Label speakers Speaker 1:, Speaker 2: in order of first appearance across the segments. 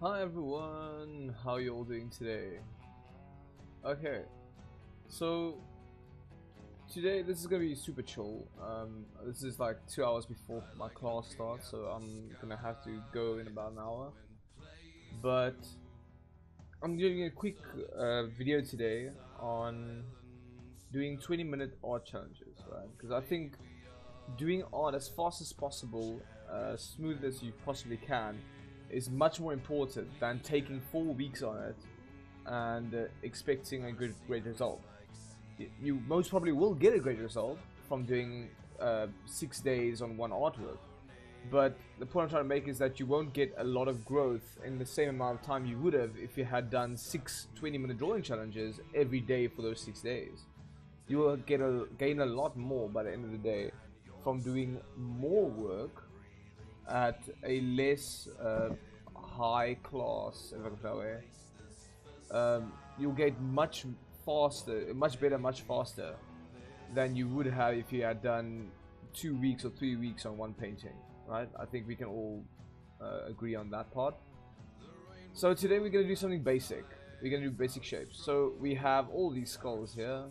Speaker 1: Hi everyone, how you all doing today? Okay, so today this is gonna be super chill. This is like 2 hours before my class starts, so I'm gonna have to go in about an hour. But I'm doing a quick video today on doing 20-minute art challenges, right? Because I think doing art as fast as possible, smooth as you possibly can, is much more important than taking 4 weeks on it and expecting a great result. You most probably will get a great result from doing 6 days on one artwork, but the point I'm trying to make is that you won't get a lot of growth in the same amount of time you would have if you had done 6 20-minute drawing challenges every day for those 6 days. You will gain a lot more by the end of the day from doing more work at a less high class, if I can put it that way. You'll get much faster, much better, much faster than you would have if you had done 2 weeks or 3 weeks on one painting, right? I think we can all agree on that part. So today we're going to do something basic. We're going to do basic shapes. So we have all these skulls here,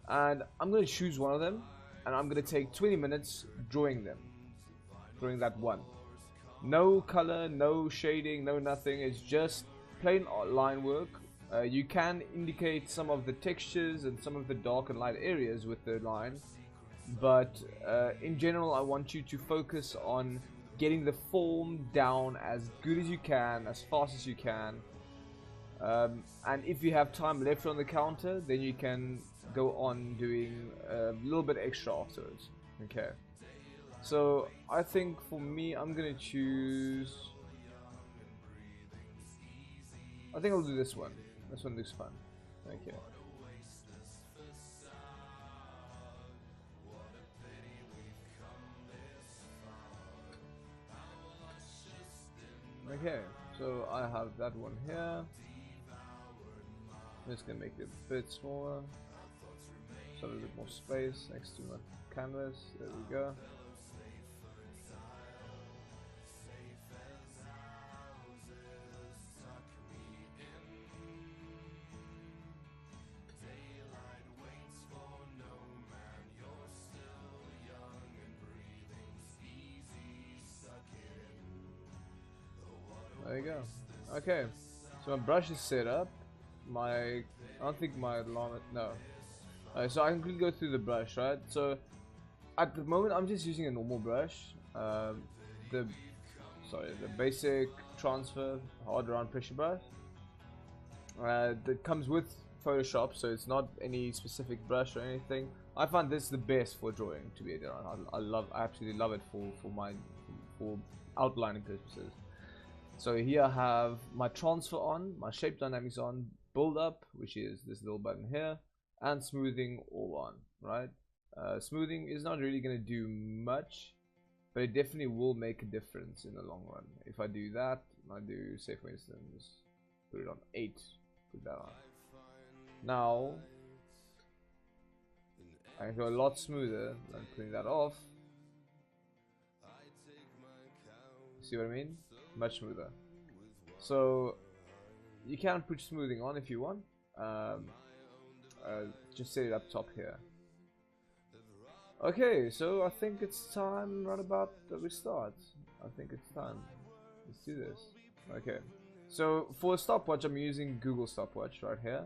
Speaker 1: and I'm going to choose one of them, and I'm going to take 20 minutes drawing them, drawing that one. No color, no shading, no nothing. It's just plain line work. You can indicate some of the textures and some of the dark and light areas with the line, but in general I want you to focus on getting the form down as good as you can, as fast as you can, and if you have time left on the counter, then you can go on doing a little bit extra afterwards. Okay, so I think for me I'm gonna choose, I think I'll do this one. This one looks fun. Okay. Okay, so I have that one here. I'm just gonna make it a bit smaller, so a little bit more space next to my canvas. There we go. There you go. Okay, so my brush is set up. I don't think my long, no. So I can quickly go through the brush, right? So at the moment I'm just using a normal brush. The basic transfer hard round pressure brush. That comes with Photoshop, so it's not any specific brush or anything. I find this the best for drawing, to be honest. I absolutely love it for outlining purposes. So here I have my transfer on, my shape dynamics on, build up, which is this little button here, and smoothing all on, right? Smoothing is not really going to do much, but it definitely will make a difference in the long run. If I do that, I do, say for instance, put it on 8, put that on. Now, I can go a lot smoother than putting that off. See what I mean? Much smoother. So you can put smoothing on if you want. Just set it up top here. Okay, so I think it's time right about that we start. I think it's time. Let's do this. Okay, so for a stopwatch I'm using Google Stopwatch right here.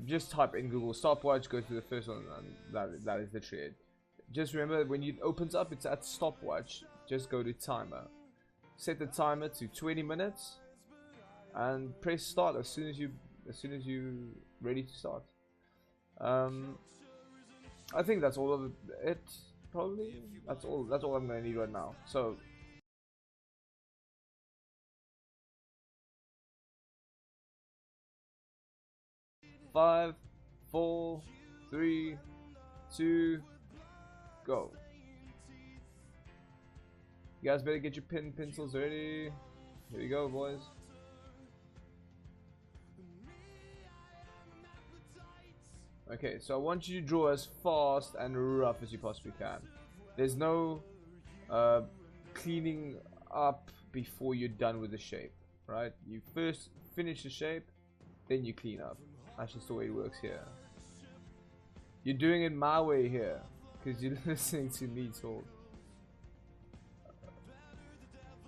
Speaker 1: Just type in Google Stopwatch, go to the first one, and that is literally it. Just remember, when it opens up, it's at stopwatch. Just go to timer. Set the timer to 20 minutes and press start as soon as you ready to start. I think that's all of it. Probably that's all I'm gonna need right now. So five, 4, 3, 2, go. You guys better get your pencils ready. Here we go, boys. Okay, so I want you to draw as fast and rough as you possibly can. There's no cleaning up before you're done with the shape, right? You first finish the shape, then you clean up. That's just the way it works here. You're doing it my way here, because you're listening to me talk.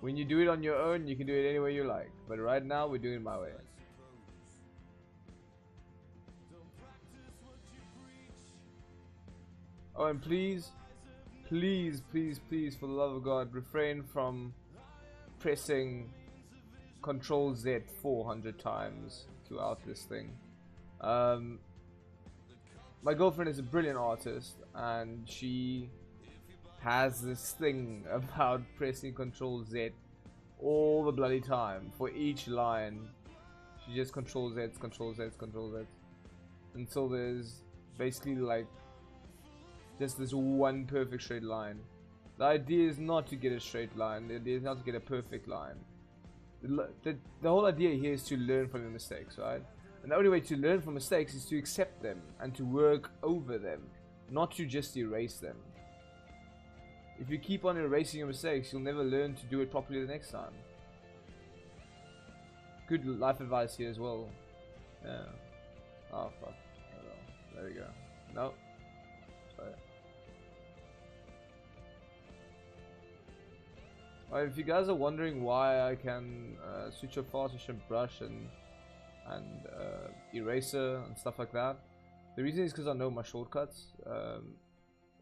Speaker 1: When you do it on your own, you can do it any way you like. But right now, we're doing it my way. Oh, and please, please, please, please, for the love of God, refrain from pressing Control Z 400 times throughout this thing. My girlfriend is a brilliant artist, and she has this thing about pressing Control Z all the bloody time for each line. She just Control Z, Control Z, Control Z, until there's basically like just this one perfect straight line. The idea is not to get a straight line. The idea is not to get a perfect line. The whole idea here is to learn from your mistakes, right? And the only way to learn from mistakes is to accept them and to work over them, not to just erase them. If you keep on erasing your mistakes, you'll never learn to do it properly the next time. Good life advice here as well. Yeah. Oh fuck. There we go. No. Sorry. Alright, if you guys are wondering why I can switch off fast switch and brush and eraser and stuff like that, the reason is because I know my shortcuts.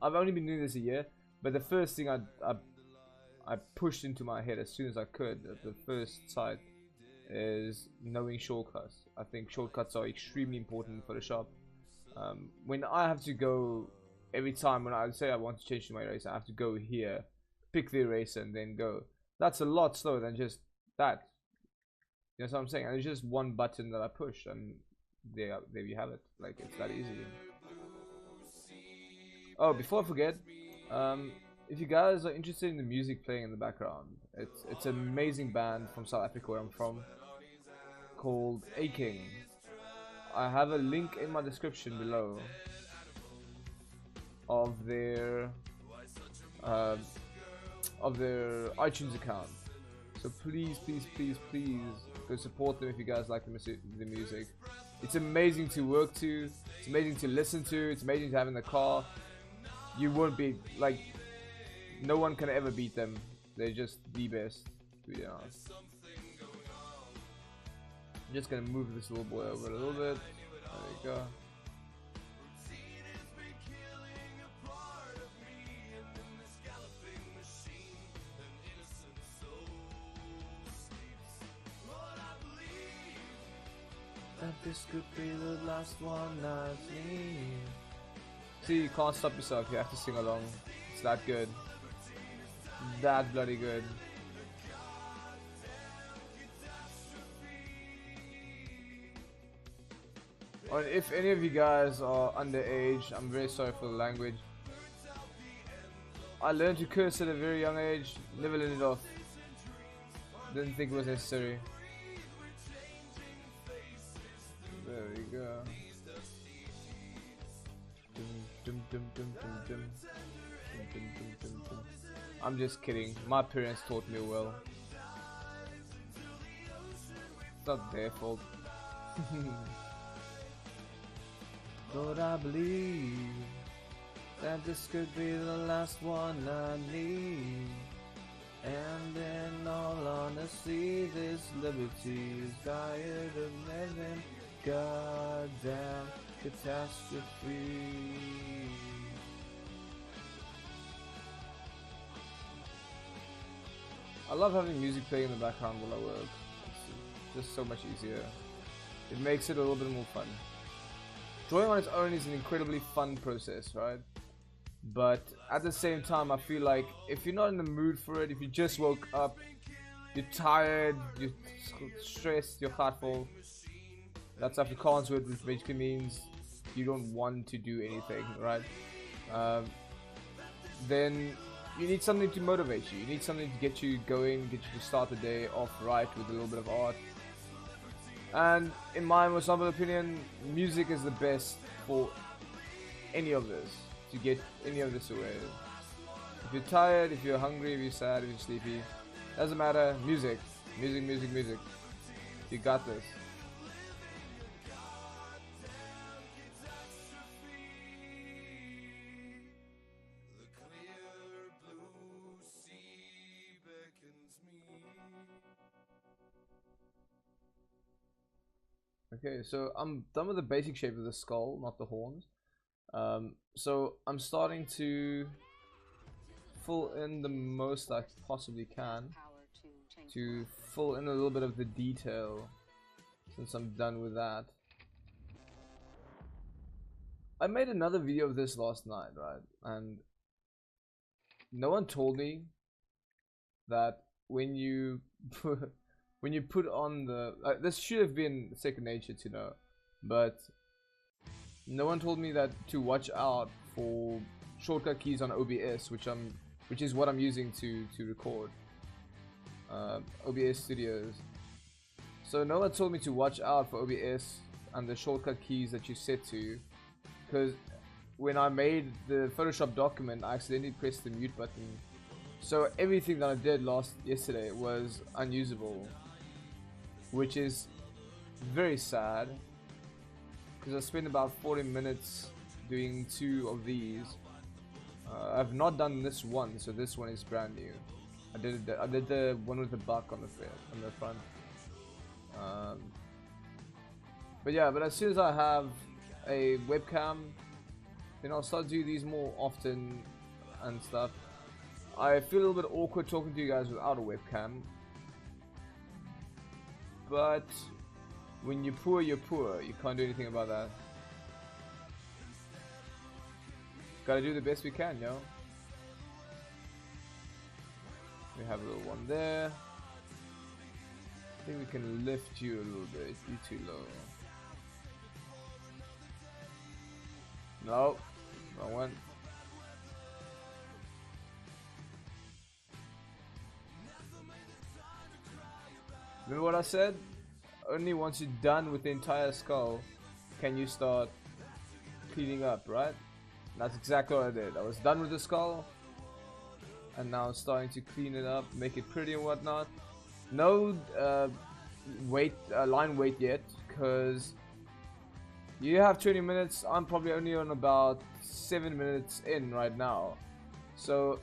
Speaker 1: I've only been doing this a year, but the first thing I pushed into my head as soon as I could at the first sight is knowing shortcuts. I think shortcuts are extremely important in Photoshop. When I have to go, every time when I say I want to change to my eraser, I have to go here, pick the eraser and then go. That's a lot slower than just that. You know what I'm saying? And it's just one button that I push and there you have it. Like, it's that easy. Oh, before I forget, if you guys are interested in the music playing in the background, it's an amazing band from South Africa where I'm from, called A-King. I have a link in my description below of their iTunes account. So please, please, please, please go support them if you guys like the music. It's amazing to work to. It's amazing to listen to. It's amazing to have in the car. You won't be like, no one can ever beat them. They're just the best, to be honest. I'm just gonna move this little boy over a little bit. There we go. That this could be the last one I see. See, you can't stop yourself, you have to sing along. It's that good. That bloody good. And if any of you guys are underage, I'm very sorry for the language. I learned to curse at a very young age, never learned it off. Didn't think it was necessary. There we go. I'm just kidding. My parents taught me well. It's not their fault. Lord, I believe that this could be the last one I need. And in all honesty, this liberty is tired of living. Goddamn catastrophe. I love having music playing in the background while I work. It's just so much easier. It makes it a little bit more fun. Drawing on its own is an incredibly fun process, right? But at the same time, I feel like if you're not in the mood for it, if you just woke up, you're tired, you're stressed, you're heartful, that's Afrikaans word, which basically means you don't want to do anything, right? Then you need something to motivate you. You need something to get you going, get you to start the day off right with a little bit of art. And in my most humble opinion, music is the best for any of this, to get any of this away. If you're tired, if you're hungry, if you're sad, if you're sleepy, Doesn't matter. Music. Music, music, music. You got this. Okay, so I'm done with the basic shape of the skull, not the horns. So I'm starting to fill in the most I possibly can to fill in a little bit of the detail since I'm done with that. I made another video of this last night, right? And no one told me that when you when you put on the this should have been second nature to know, but no one told me that to watch out for shortcut keys on OBS, which is what I'm using to record OBS Studios. So no one told me to watch out for OBS and the shortcut keys that you set to, because when I made the Photoshop document, I accidentally pressed the mute button. So everything that I did yesterday was unusable, which is very sad, because I spent about 40 minutes doing 2 of these. I've not done this one, so this one is brand new. I did the one with the buck on the front. But as soon as I have a webcam, then I'll start doing these more often and stuff. I feel a little bit awkward talking to you guys without a webcam, but when you're poor, you're poor. You can't do anything about that. Gotta do the best we can, yo. We have a little one there. I think we can lift you a little bit. You're too low. No, wrong one. Remember what I said? Only once you're done with the entire skull can you start cleaning up, right? That's exactly what I did. I was done with the skull, and now I'm starting to clean it up, make it pretty and whatnot. No line weight yet, because you have 20 minutes. I'm probably only on about 7 minutes in right now, so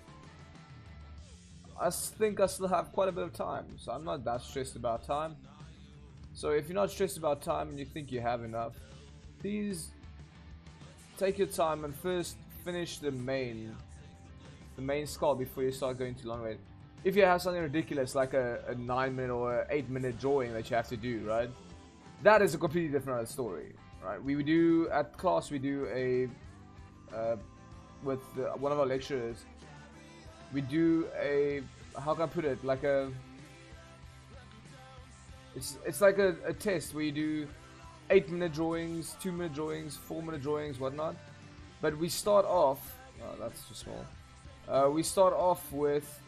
Speaker 1: I think I still have quite a bit of time, so I'm not that stressed about time. So if you're not stressed about time and you think you have enough, please take your time and first finish the main skull before you start going to long weight. If you have something ridiculous like a 9-minute or 8-minute drawing that you have to do, right, that is a completely different story, right? We do at class, we do a with one of our lecturers, we do a, how can I put it, like a, it's like a test where you do 8-minute drawings, 2-minute drawings, 4-minute drawings, whatnot. But we start off, oh, that's too small. We start off with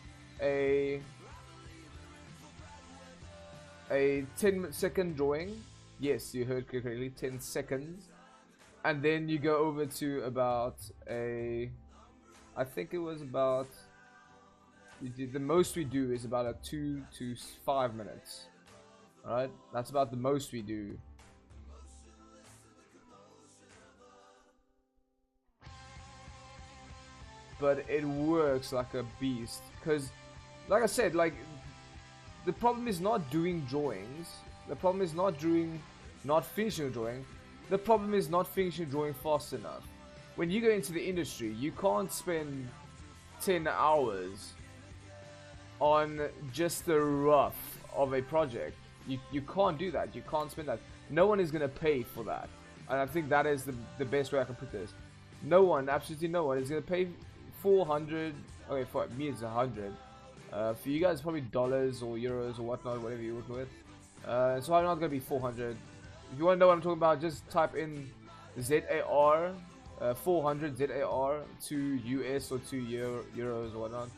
Speaker 1: a 10-second drawing. Yes, you heard correctly, 10 seconds. And then you go over to about I think it was about, the most we do is about a 2 to 5 minutes. Alright, that's about the most we do. But it works like a beast, because like I said, like, the problem is not doing drawings, the problem is not finishing a drawing, the problem is not finishing a drawing fast enough. When you go into the industry, you can't spend 10 hours on just the rough of a project. You can't do that. You can't spend that. No one is going to pay for that. And I think that is the best way I can put this. No one, absolutely no one, is going to pay 400. Okay, for me it's 100. For you guys, probably dollars or euros or whatnot, whatever you're working with. So I'm not going to be 400. If you want to know what I'm talking about, just type in ZAR, 400 ZAR to US or to euros or whatnot.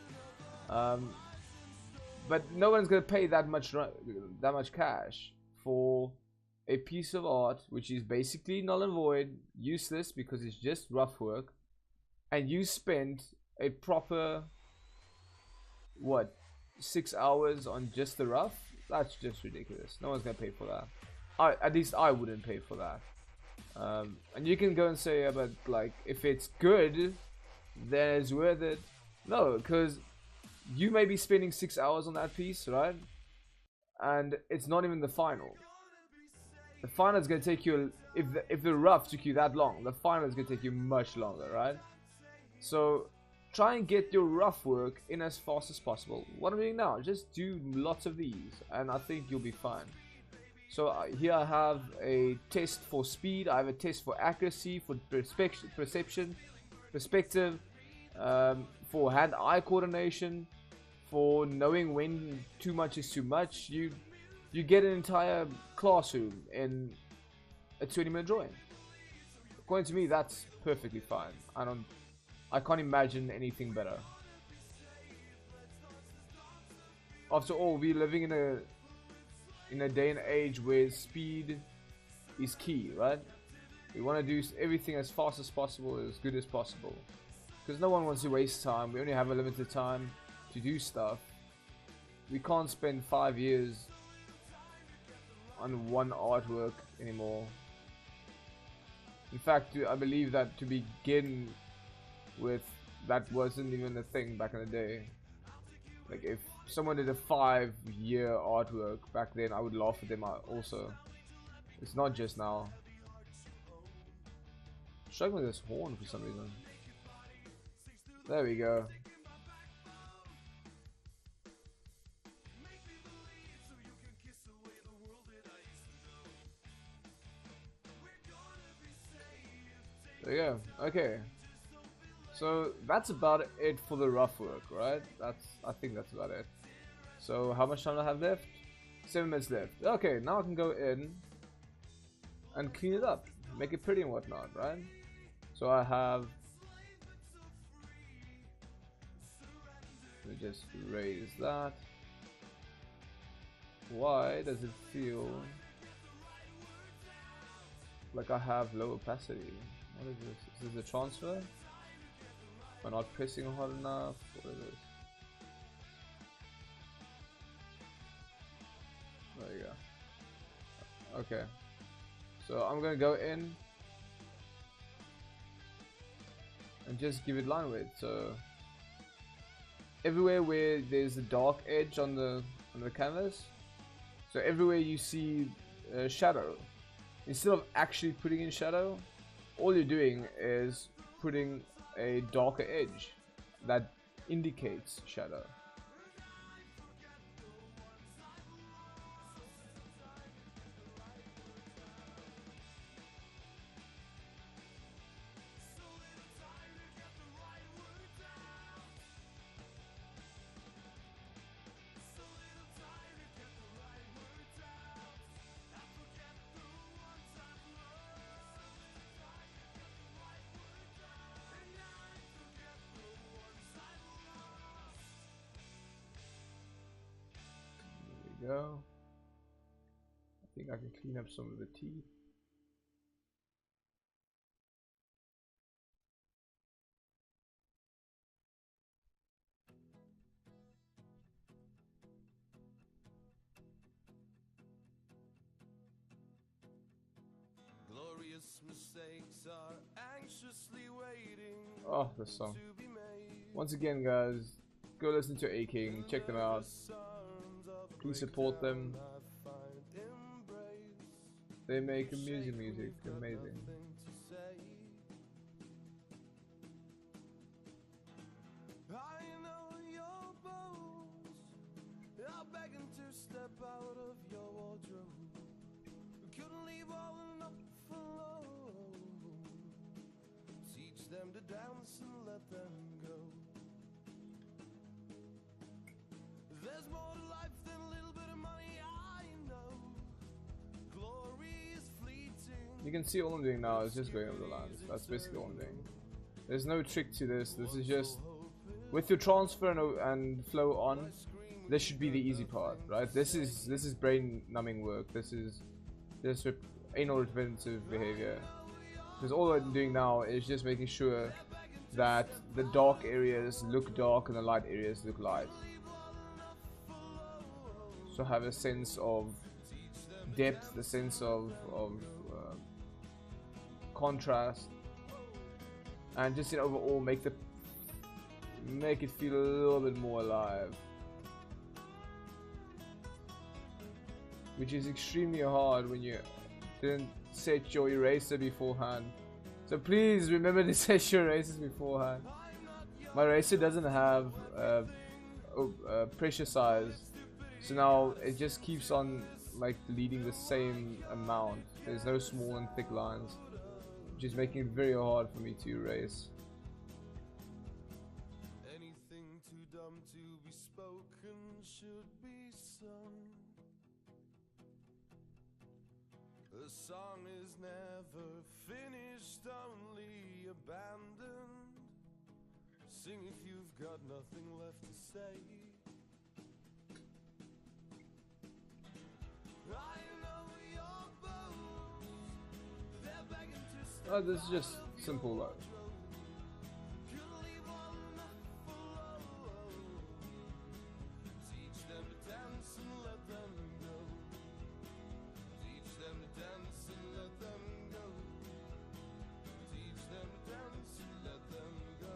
Speaker 1: But no one's gonna pay that much cash for a piece of art which is basically null and void, useless because it's just rough work, and you spent a proper, what, 6 hours on just the rough, that's just ridiculous. No one's gonna pay for that. At least I wouldn't pay for that. And you can go and say, yeah, but like if it's good, then it's worth it. No, because you may be spending 6 hours on that piece, right? And it's not even the final. The final is gonna take you, if the rough took you that long, the final is gonna take you much longer, right? So try and get your rough work in as fast as possible. What I'm doing now, just do lots of these, and I think you'll be fine. So here I have a test for speed, I have a test for accuracy, for perception, perspective, for hand-eye coordination, for knowing when too much is too much. You get an entire classroom in a 20-minute drawing. According to me, that's perfectly fine. I can't imagine anything better. After all, we're living in a day and age where speed is key, right? We want to do everything as fast as possible, as good as possible, because no one wants to waste time. We only have a limited time to do stuff. We can't spend 5 years on one artwork anymore. In fact, I believe that to begin with, that wasn't even a thing back in the day. Like if someone did a 5-year artwork back then, I would laugh at them also. It's not just now. I'm struggling with this horn for some reason. There we go. There we go. Okay. So that's about it for the rough work, right? I think that's about it. So how much time do I have left? 7 minutes left. Okay, now I can go in and clean it up, make it pretty and whatnot, right? So I have. Let me just raise that. Why does it feel like I have low opacity? What is this? Is this a transfer? Am I not pressing hard enough? What is this? There you go. Okay. So I'm gonna go in and just give it line weight. So everywhere where there's a dark edge on the canvas, so everywhere you see shadow, instead of actually putting in shadow, all you're doing is putting a darker edge that indicates shadow. Go. I think I can clean up some of the teeth. Glorious mistakes are anxiously waiting. Oh, this song. Once again, guys, go listen to A-King, check them out. Please support them. They make amazing music, amazing. I know your bones are begging to step out of your wardrobe. Couldn't leave all enough alone. Teach them to dance and let them go. There's more to life than a little bit of money, I know. Glory is fleeting. You can see all I'm doing now is just going over the lines. That's basically all I'm doing. There's no trick to this. This is just with your transfer and flow on. This should be the easy part, right? This is brain numbing work. This is just anal retentive behavior. Because all I'm doing now is just making sure that the dark areas look dark and the light areas look light. so have a sense of depth, a sense of contrast, and just overall make it feel a little bit more alive, which is extremely hard when you didn't set your eraser beforehand. So please remember to set your erasers beforehand. My eraser doesn't have pressure size, so now it just keeps on like deleting the same amount. There's no small and thick lines, which is making it very hard for me to erase.
Speaker 2: Anything too dumb to be spoken should be sung. A song is never finished, only abandoned. Sing if you've got nothing left to say. I know your bones, they're begging to stay.
Speaker 1: Oh, this is just simple though.
Speaker 2: Teach them to dance and let them go. Teach them to dance and let them go. Teach them to dance and let them go.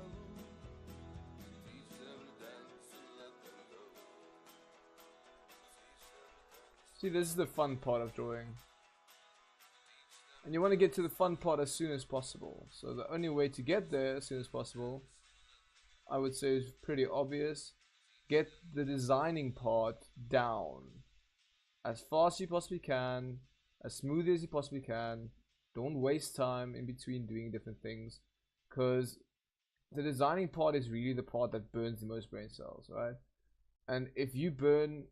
Speaker 2: Teach them to dance and let them go.
Speaker 1: See, this is the fun part of drawing. And you want to get to the fun part as soon as possible. So the only way to get there as soon as possible, I would say, is pretty obvious. Get the designing part down as fast as you possibly can, as smoothly as you possibly can. Don't waste time in between doing different things, because the designing part is really the part that burns the most brain cells, right? And if you burn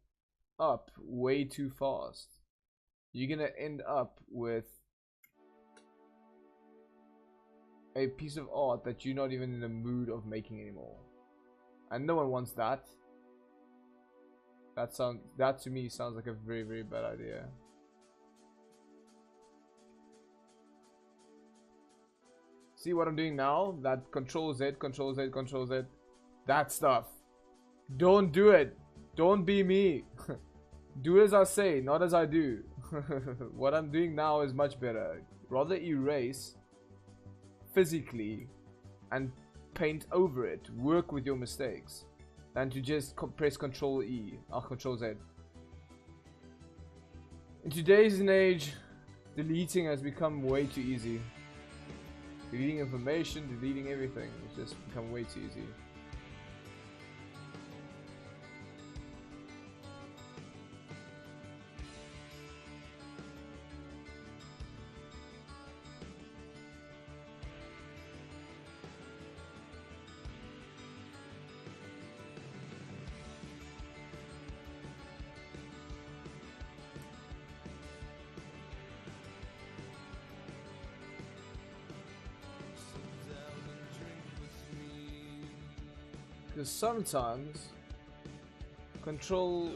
Speaker 1: up way too fast, you're gonna end up with a piece of art that you're not even in the mood of making anymore, and no one wants that. That to me sounds like a very, very bad idea. See what I'm doing now? That Control Z, Control Z, Control Z, that stuff. Don't do it. Don't be me. Do as I say, not as I do. What I'm doing now is much better. Rather erase physically and paint over it. Work with your mistakes than to just press Control E or Control Z. In today's age, deleting has become way too easy. Deleting information, deleting everything, it's just become way too easy. Because sometimes Control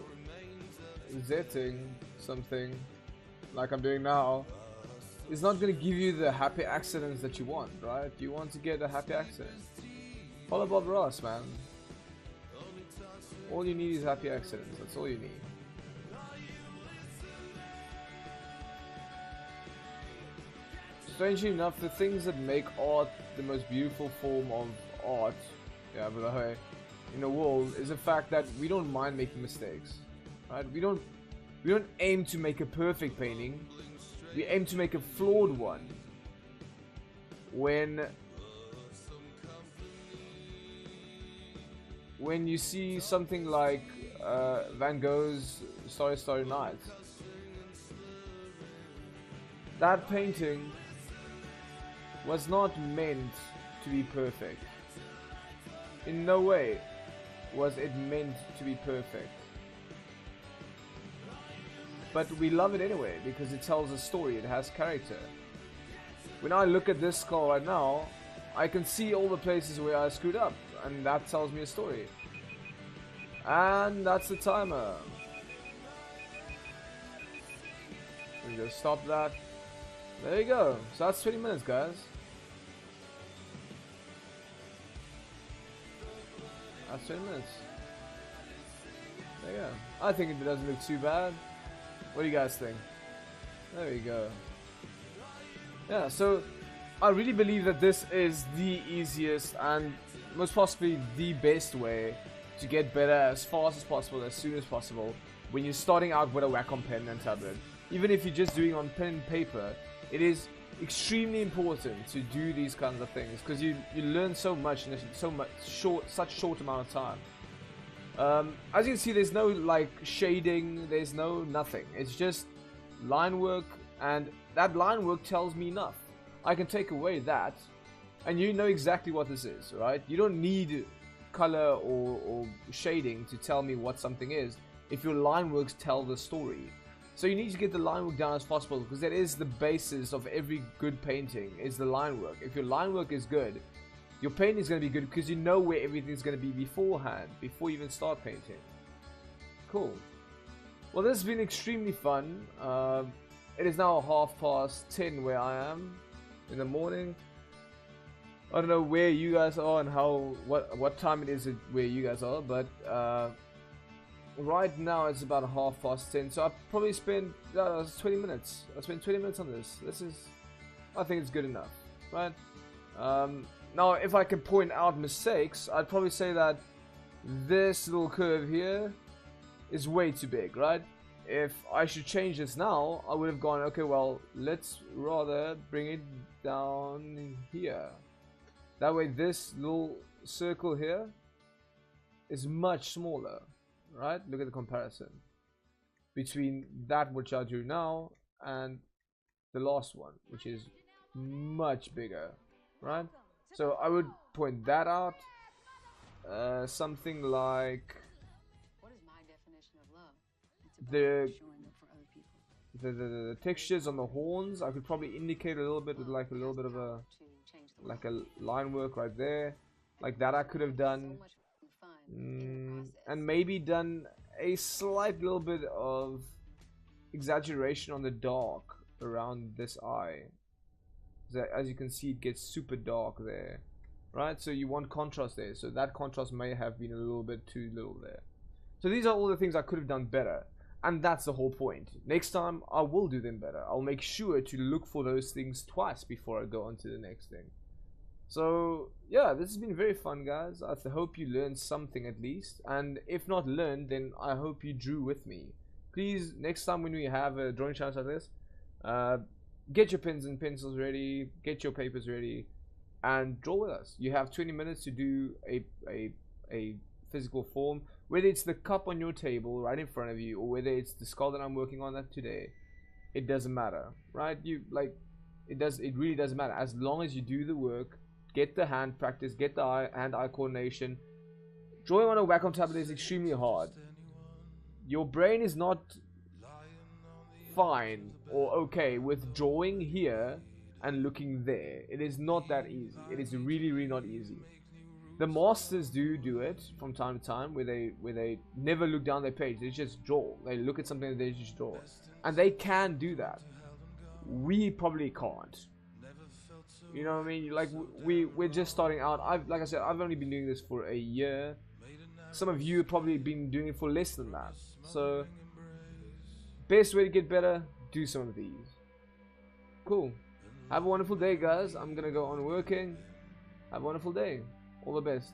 Speaker 1: Zetting something like I'm doing now is not going to give you the happy accidents that you want, right? You want to get a happy accident. Follow Bob Ross, man. All you need is happy accidents. That's all you need. Strangely enough, the things that make art the most beautiful form of art, yeah, but hey, in the world, is the fact that we don't mind making mistakes, right? We don't aim to make a perfect painting. We aim to make a flawed one. When you see something like Van Gogh's Starry Starry Night, that painting was not meant to be perfect. In no way was it meant to be perfect. But we love it anyway because it tells a story, it has character. When I look at this skull right now, I can see all the places where I screwed up, and that tells me a story. And that's the timer. We just stop that. There you go. So that's 20 minutes, guys. That's 20 minutes. Yeah, I think it doesn't look too bad. What do you guys think? There we go. Yeah, so I really believe that this is the easiest and most possibly the best way to get better as fast as possible, as soon as possible, when you're starting out with a Wacom pen and tablet. Even if you're just doing on pen and paper, it is extremely important to do these kinds of things because you learn so much in such short amount of time. As you can see, there's no like shading, there's no nothing. It's just line work, and that line work tells me enough. I can take away that, and you know exactly what this is, right? You don't need color or shading to tell me what something is if your line works tell the story. So you need to get the line work down as possible, because that is the basis of every good painting, is the line work. If your line work is good, your painting is going to be good because you know where everything's going to be beforehand, before you even start painting. Cool. Well, this has been extremely fun. It is now 10:30 where I am in the morning. I don't know where you guys are and what time it is where you guys are, but right now it's about 10:30, so I probably spend 20 minutes. I spent 20 minutes on this. I think it's good enough, right? Now, if I can point out mistakes, I'd probably say that this little curve here is way too big, right? If I should change this now, I would have gone, okay, well, let's rather bring it down here. That way this little circle here is much smaller, right? Look at the comparison between that which I do now and the last one, which is much bigger, right? So I would point that out. Something like the textures on the horns. I could probably indicate a little bit with like a little bit of a line work right there, like that I could have done, and maybe done a slight little bit of exaggeration on the dark around this eye. As you can see, it gets super dark there, right? So you want contrast there, so that contrast may have been a little bit too little there. So these are all the things I could have done better, and that's the whole point. Next time I will do them better. I'll make sure to look for those things twice before I go on to the next thing. So yeah, this has been very fun, guys. I hope you learned something at least, and if not learned, then I hope you drew with me. Please, next time when we have a drawing challenge like this, get your pens and pencils ready, get your papers ready, and draw with us. You have 20 minutes to do a physical form, whether it's the cup on your table right in front of you, or whether it's the skull that I'm working on today. It doesn't matter, right? It really doesn't matter, as long as you do the work. Get the hand practice, get the hand-eye coordination. Drawing on a Wacom tablet is extremely hard. Your brain is not fine or okay with drawing here and looking there. It is not that easy. It is really, really not easy. The masters do it from time to time, where they never look down their page. They just draw. They look at something and they just draw, and they can do that. We probably can't. You know what I mean? Like, we're just starting out. Like I said, I've only been doing this for a year. Some of you have probably been doing it for less than that. So, best way to get better, do some of these. Cool. Have a wonderful day, guys. I'm gonna go on working. Have a wonderful day. All the best.